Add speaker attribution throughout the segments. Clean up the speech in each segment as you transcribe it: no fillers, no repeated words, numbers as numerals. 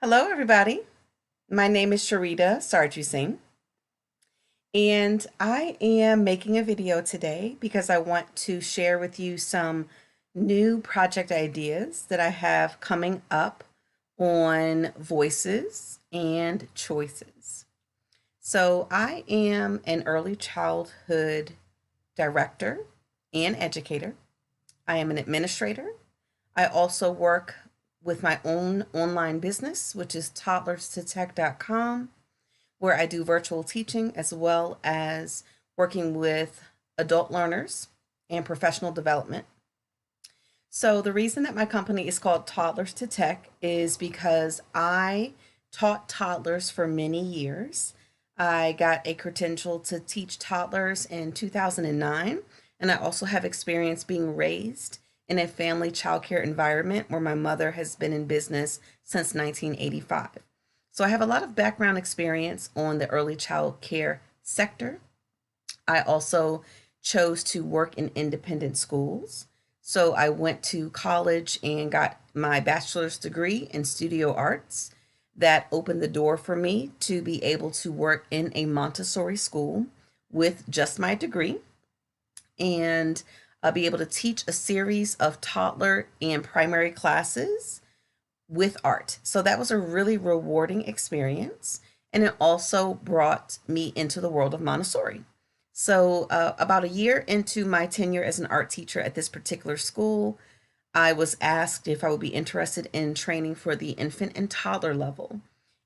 Speaker 1: Hello, everybody. My name is Sherita Sargusingh, and I am making a video today because I want to share with you some new project ideas that I have coming up on voices and choices. So, I am an early childhood director and educator. I am an administrator. I also work with my own online business, which is toddlerstotech.com, where I do virtual teaching as well as working with adult learners and professional development. So, the reason that my company is called Toddlers to Tech is because I taught toddlers for many years. I got a credential to teach toddlers in 2009, and I also have experience being raised in a family childcare environment where my mother has been in business since 1985. So I have a lot of background experience on the early child care sector. I also chose to work in independent schools. So I went to college and got my bachelor's degree in studio arts. That opened the door for me to be able to work in a Montessori school with just my degree and be able to teach a series of toddler and primary classes with art. So that was a really rewarding experience. And it also brought me into the world of Montessori. So, about a year into my tenure as an art teacher at this particular school, I was asked if I would be interested in training for the infant and toddler level.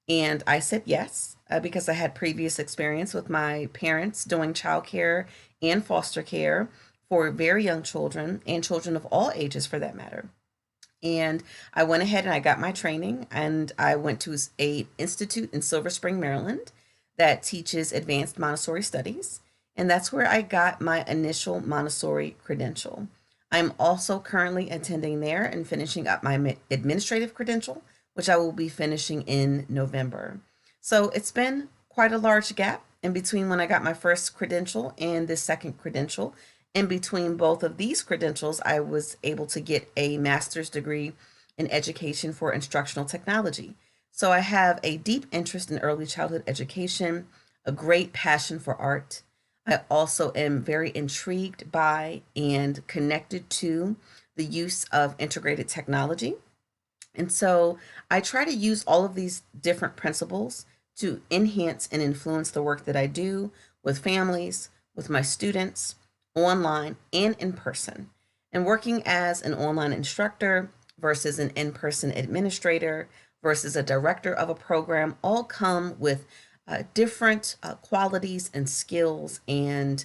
Speaker 1: And I said yes, because I had previous experience with my parents doing childcare and foster care for very young children and children of all ages for that matter. And I went ahead and I got my training and I went to a institute in Silver Spring, Maryland that teaches advanced Montessori studies. And that's where I got my initial Montessori credential. I'm also currently attending there and finishing up my administrative credential, which I will be finishing in November. So it's been quite a large gap in between when I got my first credential and this second credential. In between both of these credentials, I was able to get a master's degree in education for instructional technology. So I have a deep interest in early childhood education, a great passion for art. I also am very intrigued by and connected to the use of integrated technology. And so I try to use all of these different principles to enhance and influence the work that I do with families, with my students, online and in person. And working as an online instructor versus an in person administrator versus a director of a program all come with different qualities and skills, and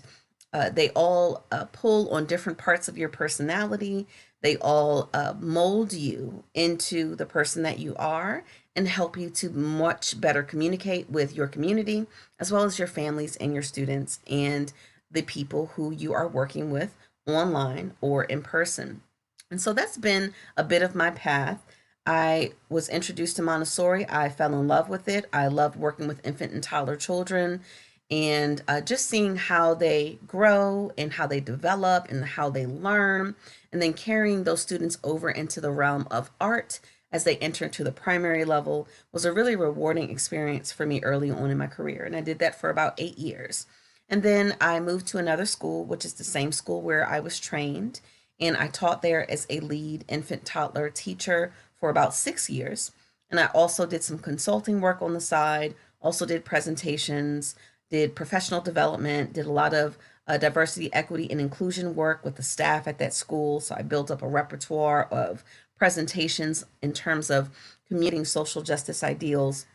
Speaker 1: they all pull on different parts of your personality. They all mold you into the person that you are and help you to much better communicate with your community as well as your families and your students and the people who you are working with online or in person. And so that's been a bit of my path. I was introduced to Montessori. I fell in love with it. I loved working with infant and toddler children and just seeing how they grow and how they develop and how they learn, and then carrying those students over into the realm of art as they enter into the primary level was a really rewarding experience for me early on in my career. And I did that for about 8 years. And then I moved to another school, which is the same school where I was trained. And I taught there as a lead infant toddler teacher for about 6 years. And I also did some consulting work on the side, also did presentations, did professional development, did a lot of diversity, equity, and inclusion work with the staff at that school. So I built up a repertoire of presentations in terms of communicating social justice ideals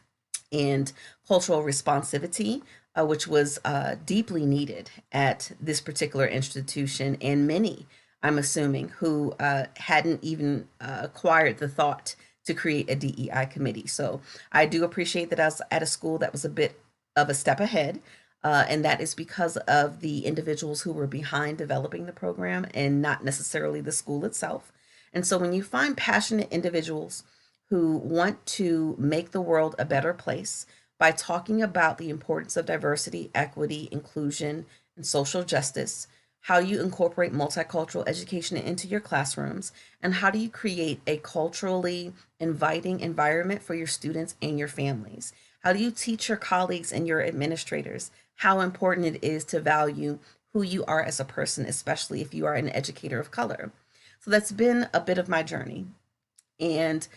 Speaker 1: and cultural responsivity, which was deeply needed at this particular institution, and many, I'm assuming, who hadn't even acquired the thought to create a DEI committee. So I do appreciate that I was at a school that was a bit of a step ahead. And that is because of the individuals who were behind developing the program and not necessarily the school itself. And so when you find passionate individuals who want to make the world a better place by talking about the importance of diversity, equity, inclusion, and social justice, How do you incorporate multicultural education into your classrooms? And how do you create a culturally inviting environment for your students and your families? How do you teach your colleagues and your administrators how important it is to value who you are as a person, especially if you are an educator of color? So that's been a bit of my journey. And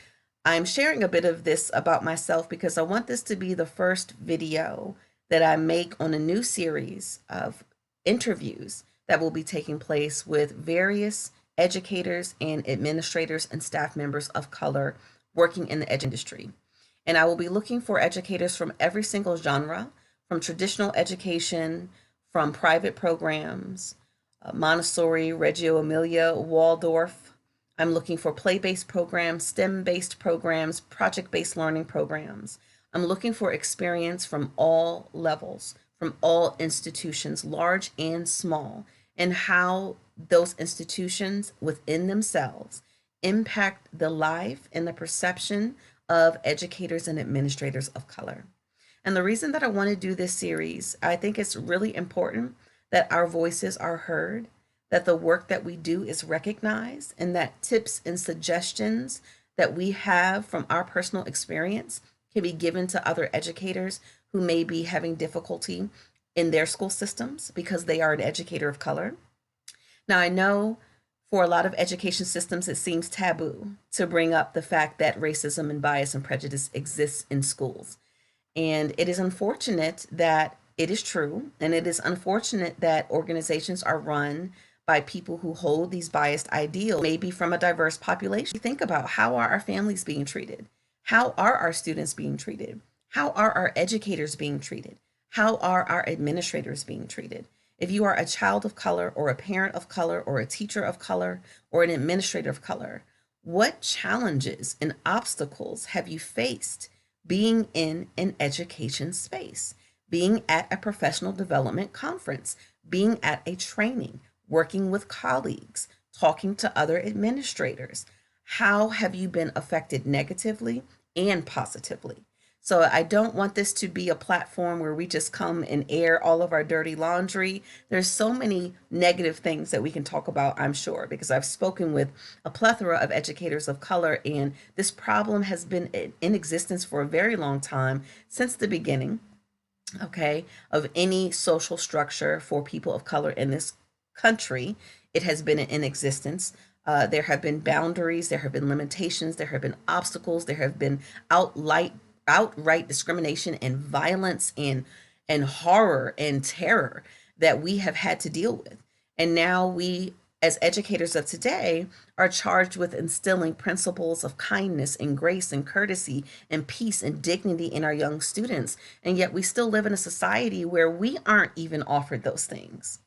Speaker 1: I'm sharing a bit of this about myself because I want this to be the first video that I make on a new series of interviews that will be taking place with various educators and administrators and staff members of color working in the industry. And I will be looking for educators from every single genre, from traditional education, from private programs, Montessori, Reggio Emilia, Waldorf. I'm looking for play-based programs, STEM-based programs, project-based learning programs. I'm looking for experience from all levels, from all institutions, large and small, and how those institutions within themselves impact the life and the perception of educators and administrators of color. And the reason that I want to do this series, I think it's really important that our voices are heard, that the work that we do is recognized, and that tips and suggestions that we have from our personal experience can be given to other educators who may be having difficulty in their school systems because they are an educator of color. Now, I know for a lot of education systems, it seems taboo to bring up the fact that racism and bias and prejudice exists in schools. And it is unfortunate that it is true, and it is unfortunate that organizations are run by people who hold these biased ideals, maybe from a diverse population. Think about, how are our families being treated? How are our students being treated? How are our educators being treated? How are our administrators being treated? If you are a child of color or a parent of color or a teacher of color or an administrator of color, what challenges and obstacles have you faced being in an education space, being at a professional development conference, being at a training, working with colleagues, talking to other administrators? How have you been affected negatively and positively? So I don't want this to be a platform where we just come and air all of our dirty laundry. There's so many negative things that we can talk about, I'm sure, because I've spoken with a plethora of educators of color, and this problem has been in existence for a very long time, since the beginning, okay, of any social structure for people of color in this country. It has been in existence. There have been boundaries, there have been limitations, there have been obstacles, there have been outright discrimination and violence and horror and terror that we have had to deal with. And now we, as educators of today, are charged with instilling principles of kindness and grace and courtesy and peace and dignity in our young students. And yet we still live in a society where we aren't even offered those things.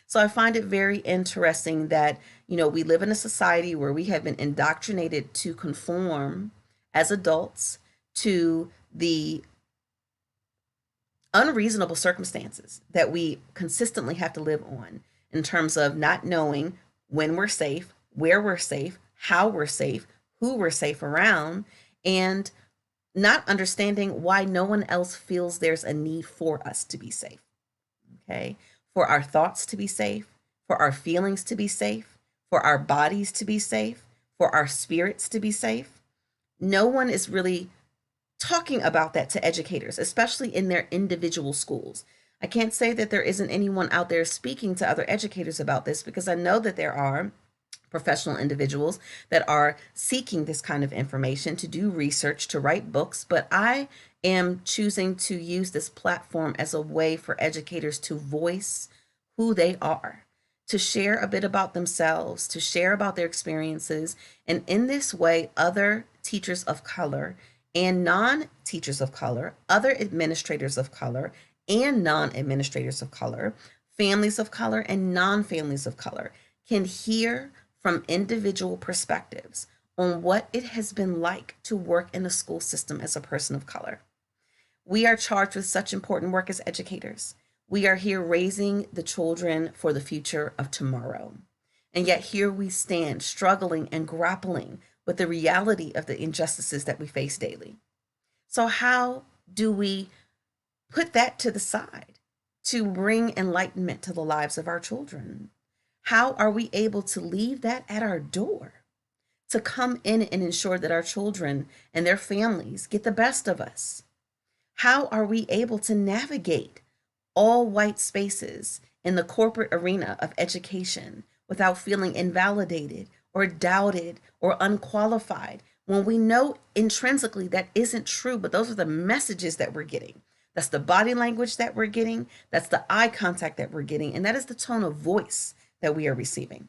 Speaker 1: So I find it very interesting that, we live in a society where we have been indoctrinated to conform as adults to the unreasonable circumstances that we consistently have to live on, in terms of not knowing when we're safe, where we're safe, how we're safe, who we're safe around, and not understanding why no one else feels there's a need for us to be safe. Okay? For our thoughts to be safe, for our feelings to be safe, for our bodies to be safe, for our spirits to be safe. No one is really talking about that to educators, especially in their individual schools. I can't say that there isn't anyone out there speaking to other educators about this, because I know that there are professional individuals that are seeking this kind of information, to do research, to write books, but I am choosing to use this platform as a way for educators to voice who they are, to share a bit about themselves, to share about their experiences, and in this way, other teachers of color and non-teachers of color, other administrators of color and non-administrators of color, families of color and non-families of color, can hear from individual perspectives on what it has been like to work in a school system as a person of color. We are charged with such important work as educators. We are here raising the children for the future of tomorrow. And yet here we stand, struggling and grappling with the reality of the injustices that we face daily. So how do we put that to the side to bring enlightenment to the lives of our children? How are we able to leave that at our door to come in and ensure that our children and their families get the best of us? How are we able to navigate all white spaces in the corporate arena of education without feeling invalidated or doubted or unqualified when we know intrinsically that isn't true, but those are the messages that we're getting? That's the body language that we're getting, that's the eye contact that we're getting, and that is the tone of voice that we are receiving.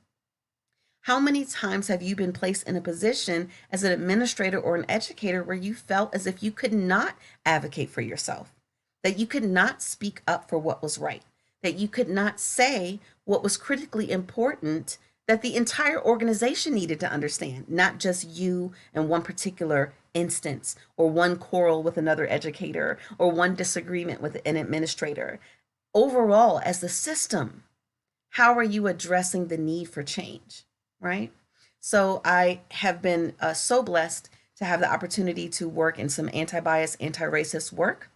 Speaker 1: How many times have you been placed in a position as an administrator or an educator where you felt as if you could not advocate for yourself, that you could not speak up for what was right, that you could not say what was critically important that the entire organization needed to understand, not just you in one particular instance, or one quarrel with another educator, or one disagreement with an administrator? Overall, as the system, how are you addressing the need for change, right? So I have been so blessed to have the opportunity to work in some anti-bias, anti-racist work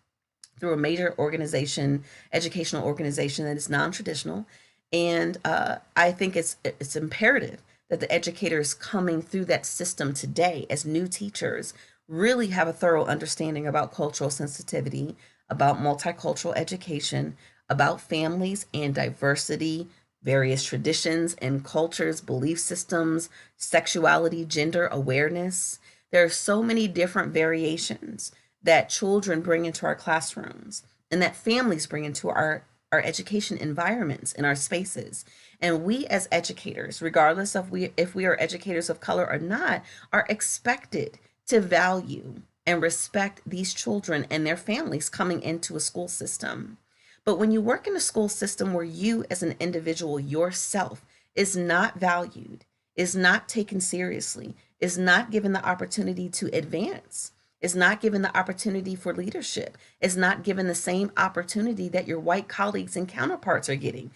Speaker 1: through a major organization, educational organization that is non-traditional. And I think it's imperative that the educators coming through that system today as new teachers really have a thorough understanding about cultural sensitivity, about multicultural education, about families and diversity, various traditions and cultures, belief systems, sexuality, gender awareness. There are so many different variations that children bring into our classrooms and that families bring into our education environments and our spaces. And we as educators, regardless of if we are educators of color or not, are expected to value and respect these children and their families coming into a school system. But when you work in a school system where you as an individual yourself is not valued, is not taken seriously, is not given the opportunity to advance, is not given the opportunity for leadership, is not given the same opportunity that your white colleagues and counterparts are getting.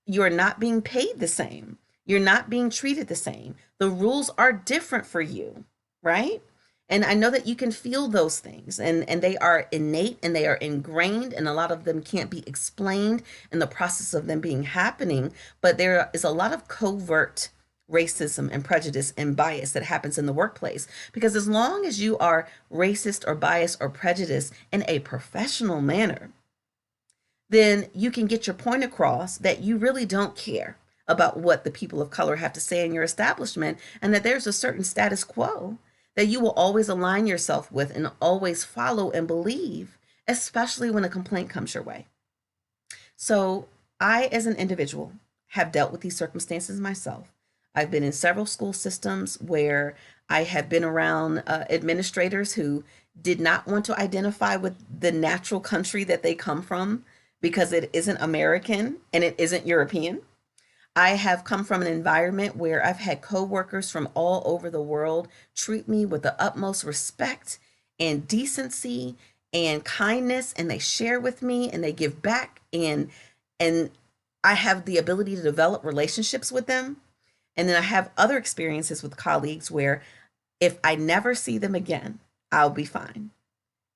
Speaker 1: You're not being paid the same. You're not being treated the same. The rules are different for you, right? And I know that you can feel those things, and they are innate and they are ingrained, and a lot of them can't be explained in the process of them being happening. But there is a lot of covert racism and prejudice and bias that happens in the workplace, because as long as you are racist or biased or prejudiced in a professional manner, then you can get your point across that you really don't care about what the people of color have to say in your establishment, and that there's a certain status quo that you will always align yourself with and always follow and believe, especially when a complaint comes your way. So I, as an individual, have dealt with these circumstances myself. I've been in several school systems where I have been around administrators who did not want to identify with the natural country that they come from because it isn't American and it isn't European. I have come from an environment where I've had coworkers from all over the world treat me with the utmost respect and decency and kindness, and they share with me and they give back, and I have the ability to develop relationships with them. And then I have other experiences with colleagues where if I never see them again, I'll be fine.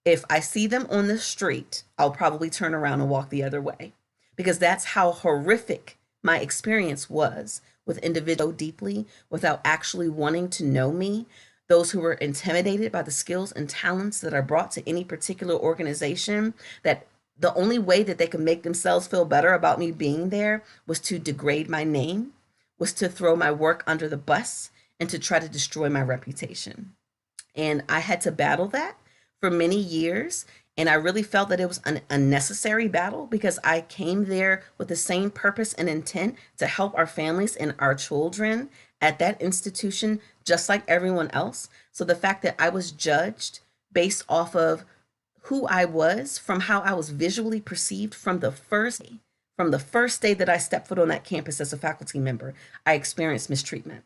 Speaker 1: If I see them on the street, I'll probably turn around and walk the other way, because that's how horrific my experience was with individuals so deeply without actually wanting to know me. Those who were intimidated by the skills and talents that are brought to any particular organization, that the only way that they could make themselves feel better about me being there was to degrade my name, was to throw my work under the bus, and to try to destroy my reputation. And I had to battle that for many years. And I really felt that it was an unnecessary battle, because I came there with the same purpose and intent to help our families and our children at that institution, just like everyone else. So the fact that I was judged based off of who I was, from how I was visually perceived from the first day that I stepped foot on that campus as a faculty member, I experienced mistreatment.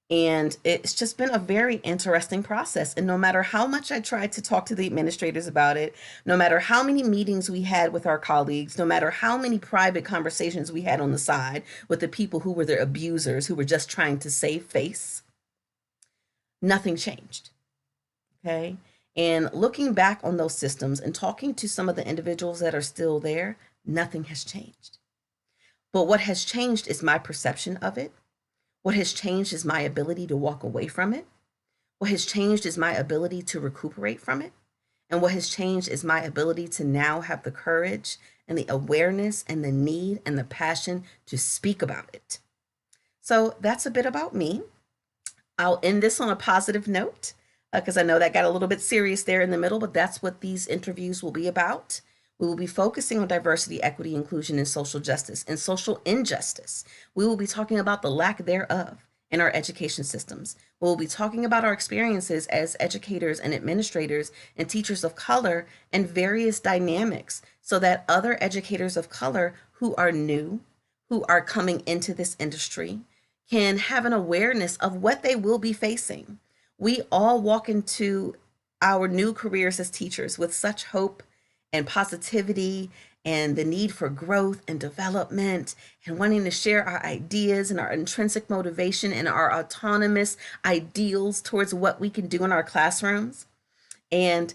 Speaker 1: And it's just been a very interesting process. And no matter how much I tried to talk to the administrators about it, no matter how many meetings we had with our colleagues, no matter how many private conversations we had on the side with the people who were the abusers, who were just trying to save face, nothing changed. Okay. And looking back on those systems and talking to some of the individuals that are still there, nothing has changed. But what has changed is my perception of it. What has changed is my ability to walk away from it. What has changed is my ability to recuperate from it. And what has changed is my ability to now have the courage and the awareness and the need and the passion to speak about it. So that's a bit about me. I'll end this on a positive note because I know that got a little bit serious there in the middle, but that's what these interviews will be about. We will be focusing on diversity, equity, inclusion, and social justice and social injustice. We will be talking about the lack thereof in our education systems. We'll be talking about our experiences as educators and administrators and teachers of color and various dynamics so that other educators of color who are new, who are coming into this industry, can have an awareness of what they will be facing. We all walk into our new careers as teachers with such hope and positivity and the need for growth and development and wanting to share our ideas and our intrinsic motivation and our autonomous ideals towards what we can do in our classrooms. And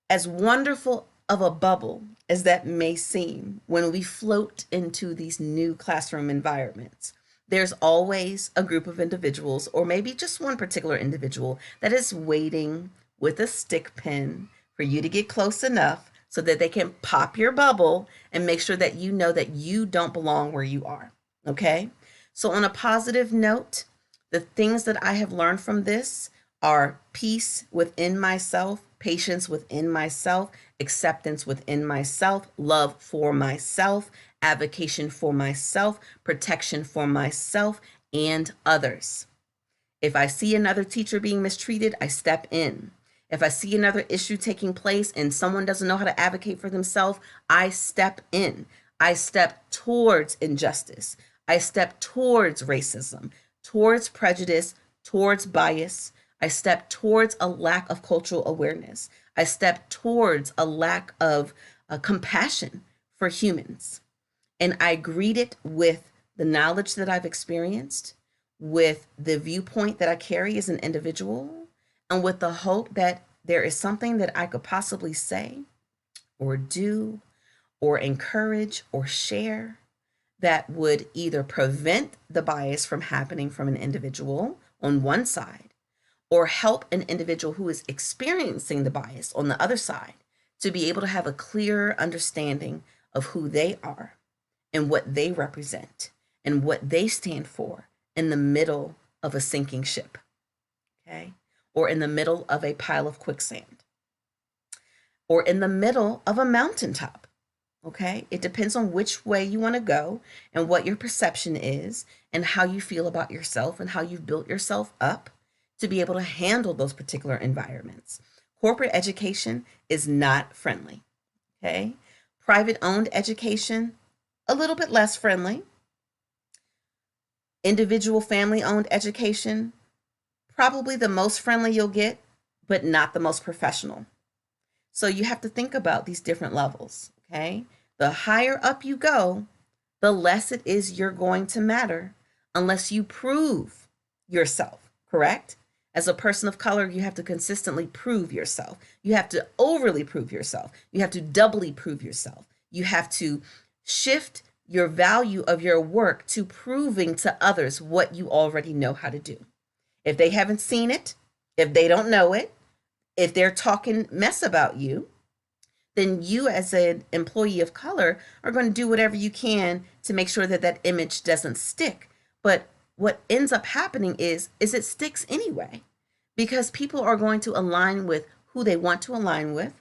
Speaker 1: as wonderful of a bubble as that may seem when we float into these new classroom environments, there's always a group of individuals, or maybe just one particular individual, that is waiting with a stick pin for you to get close enough so that they can pop your bubble and make sure that you know that you don't belong where you are, okay? So on a positive note, the things that I have learned from this are peace within myself, patience within myself, acceptance within myself, love for myself, advocacy for myself, protection for myself and others. If I see another teacher being mistreated, I step in. If I see another issue taking place and someone doesn't know how to advocate for themselves, I step in. I step towards injustice. I step towards racism, towards prejudice, towards bias. I step towards a lack of cultural awareness. I step towards a lack of compassion for humans. And I greet it with the knowledge that I've experienced, with the viewpoint that I carry as an individual, and with the hope that there is something that I could possibly say or do or encourage or share that would either prevent the bias from happening from an individual on one side or help an individual who is experiencing the bias on the other side to be able to have a clearer understanding of who they are and what they represent and what they stand for in the middle of a sinking ship, okay? Or in the middle of a pile of quicksand, or in the middle of a mountaintop, okay? It depends on which way you want to go and what your perception is and how you feel about yourself and how you've built yourself up to be able to handle those particular environments. Corporate education is not friendly, okay? Private-owned education, a little bit less friendly. Individual family-owned education, probably the most friendly you'll get, but not the most professional. So you have to think about these different levels, okay? The higher up you go, the less it is you're going to matter unless you prove yourself, correct? As a person of color, you have to consistently prove yourself. You have to overly prove yourself. You have to doubly prove yourself. You have to shift your value of your work to proving to others what you already know how to do. If they haven't seen it, if they don't know it, if they're talking mess about you, then you as an employee of color are going to do whatever you can to make sure that that image doesn't stick. But what ends up happening is it sticks anyway, because people are going to align with who they want to align with.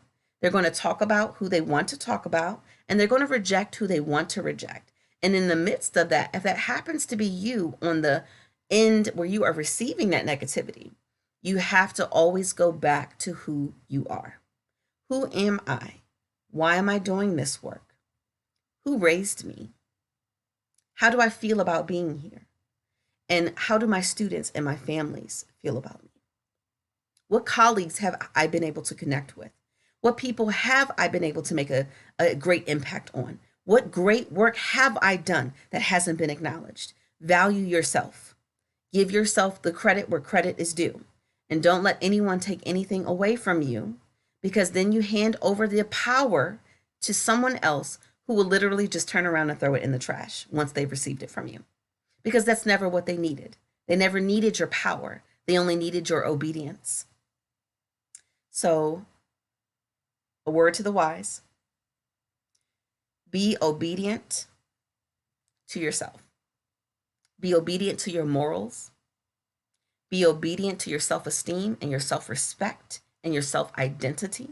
Speaker 1: They're going to talk about who they want to talk about, and they're going to reject who they want to reject. And in the midst of that, if that happens to be you on the end where you are receiving that negativity, you have to always go back to who you are. Who am I? Why am I doing this work? Who raised me? How do I feel about being here? And how do my students and my families feel about me? What colleagues have I been able to connect with? What people have I been able to make a great impact on? What great work have I done that hasn't been acknowledged? Value yourself. Give yourself the credit where credit is due. And don't let anyone take anything away from you, because then you hand over the power to someone else who will literally just turn around and throw it in the trash once they've received it from you. Because that's never what they needed. They never needed your power. They only needed your obedience. So, a word to the wise: be obedient to yourself. Be obedient to your morals. Be obedient to your self-esteem and your self-respect and your self-identity.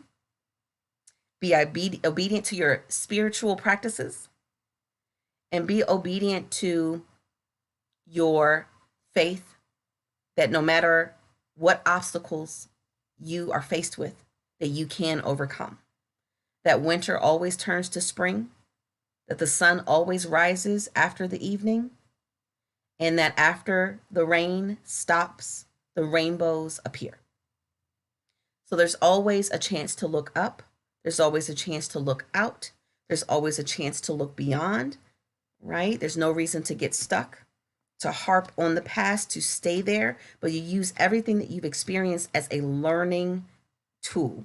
Speaker 1: Be obedient to your spiritual practices. And be obedient to your faith that no matter what obstacles you are faced with, that you can overcome. That winter always turns to spring, that the sun always rises after the evening, and that after the rain stops, the rainbows appear. So there's always a chance to look up. There's always a chance to look out. There's always a chance to look beyond, right? There's no reason to get stuck, to harp on the past, to stay there, but you use everything that you've experienced as a learning tool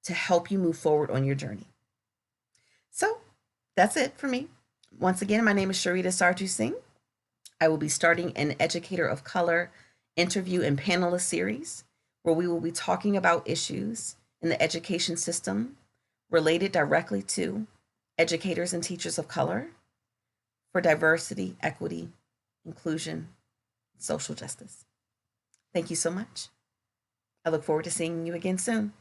Speaker 1: to help you move forward on your journey. So that's it for me. Once again, my name is Sherita Sargusingh. I will be starting an Educator of Color interview and panelist series where we will be talking about issues in the education system related directly to educators and teachers of color for diversity, equity, inclusion, social justice. Thank you so much. I look forward to seeing you again soon.